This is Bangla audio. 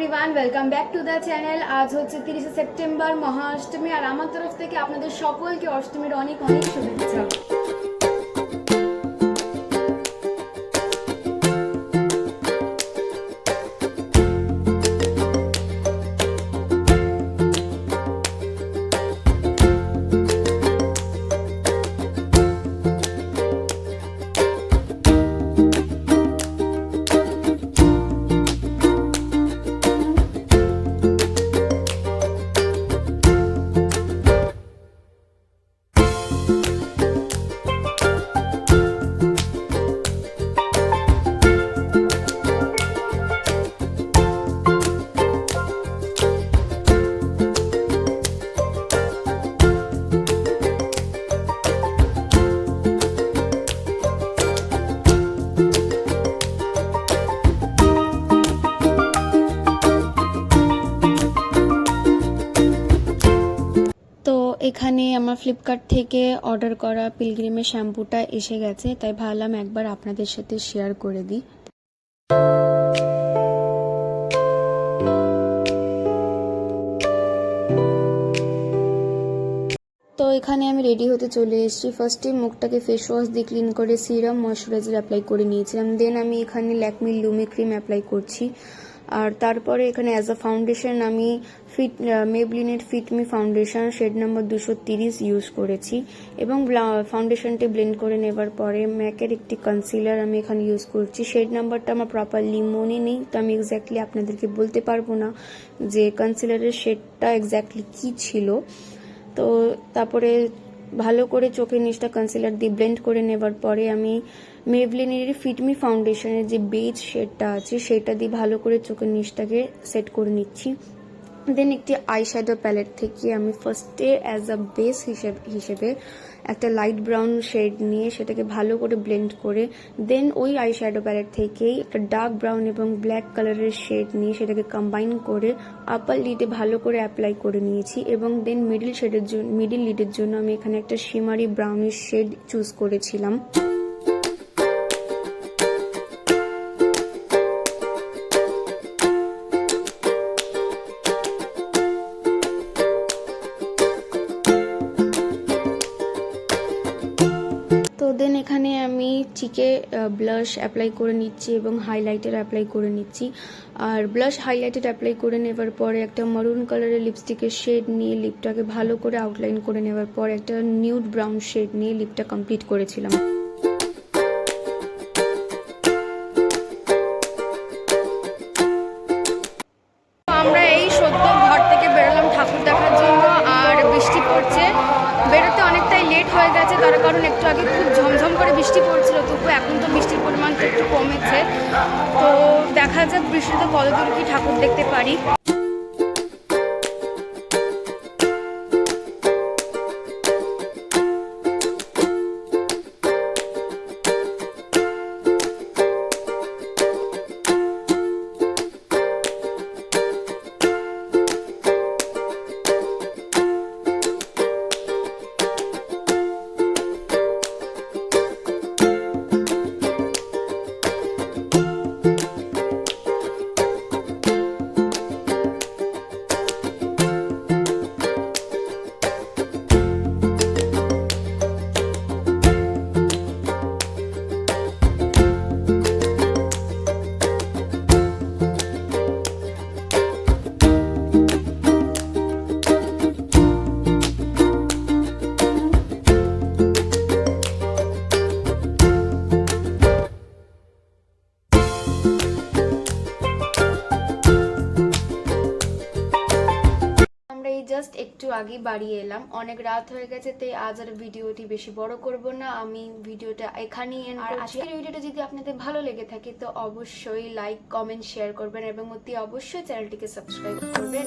Everyone, welcome back to the channel. আজ হচ্ছে 30শে সেপ্টেম্বর, মহাষ্টমী। আর আমার তরফ থেকে আপনাদের সকলকে অষ্টমীর অনেক অনেক শুভেচ্ছা। এখানে আমার ফ্লিপকার্ট থেকে অর্ডার করা পিলগ্রিমের শ্যাম্পুটা এসে গেছে, তাই ভাবলাম একবার আপনাদের সাথে শেয়ার করে দিই। তো এখানে আমি রেডি হতে চলে এসেছি। ফার্স্টে মুখটাকে ফেস ওয়াশ দিয়ে ক্লিন করে সিরাম ময়শ্চারাইজার অ্যাপ্লাই করে নিয়েছিলাম। দেন আমি এখানে ল্যাকমি লুমি ক্রিম অ্যাপ্লাই করছি। আর তারপরে এখানে অ্যাজ আ ফাউন্ডেশন আমি মেবলিনের fit me foundation shade number 230 use করেছি। এবং ফাউন্ডেশনটি ব্লেন্ড করে নেবার পরে ম্যাকের একটি কনসিলার আমি এখানে ইউজ করছি। শেড নাম্বারটা আমার প্রপারলি মনে নেই, তো আমি এক্স্যাক্টলি আপনাদেরকে বলতে পারবো না যে কনসিলারের শেডটা এক্স্যাক্টলি কী ছিল। তো তারপরে ভালো করে চোখের নিচটা কনসিলার দিয়ে ব্লেন্ড করে নেবার পরে আমি মেবলিনের ফিটমি ফাউন্ডেশনের যে বেজ শেডটা আছে সেটা দিয়ে ভালো করে চোখের নিচটাকে সেট করে নিচ্ছি। দেন একটি আই শ্যাডো প্যালেট থেকে আমি ফার্স্টে অ্যাজ আ বেস হিসেবে একটা লাইট ব্রাউন শেড নিয়ে সেটাকে ভালো করে ব্লেন্ড করে দেন ওই আই শ্যাডো প্যালেট থেকেই একটা ডার্ক ব্রাউন এবং ব্ল্যাক কালারের শেড নিয়ে সেটাকে কম্বাইন করে আপার লিডে ভালো করে অ্যাপ্লাই করে নিয়েছি। এবং দেন মিডিল লিডের জন্য আমি এখানে একটা শিমারি ব্রাউনিশ শেড চুজ করেছিলাম। তো দেন এখানে আমি চিকে ব্লাশ অ্যাপ্লাই করে নিচ্ছি এবং হাইলাইটার অ্যাপ্লাই করে নিচ্ছি। আর ব্লাশ হাইলাইটার অ্যাপ্লাই করে নেবার পরে একটা মারুন কালারের লিপস্টিকের শেড নিয়ে লিপটাকে ভালো করে আউটলাইন করে নেবার পর একটা নিউড ব্রাউন শেড নিয়ে লিপটা কমপ্লিট করেছিলাম। আমরা এই সদ্য ঘর থেকে বেরোলাম ঠাকুর দেখার জন্য, আর বৃষ্টি পড়ছে। বেরোতে অনেকটাই লেট হয়ে গেছে, তার কারণ একটু আগে খুব ঝমঝম করে বৃষ্টি পড়ছিল, তবু এখন তো বৃষ্টির পরিমাণটা একটু কমেছে। তো দেখা যাক বৃষ্টিতে কতদূর কি ঠাকুর দেখতে পারি। জাস্ট একটু আগে বাড়ি এলাম, অনেক রাত হয়ে গেছে, তাই আজ আর ভিডিওটি বেশি বড় করব না। আমি ভিডিওটা এখানেই এন্ড করছি। আর আজকের ভিডিওটা যদি আপনাদের ভালো লেগে থাকে তো অবশ্যই লাইক কমেন্ট শেয়ার করবেন এবং অতি অবশ্যই চ্যানেলটিকে সাবস্ক্রাইব করবেন।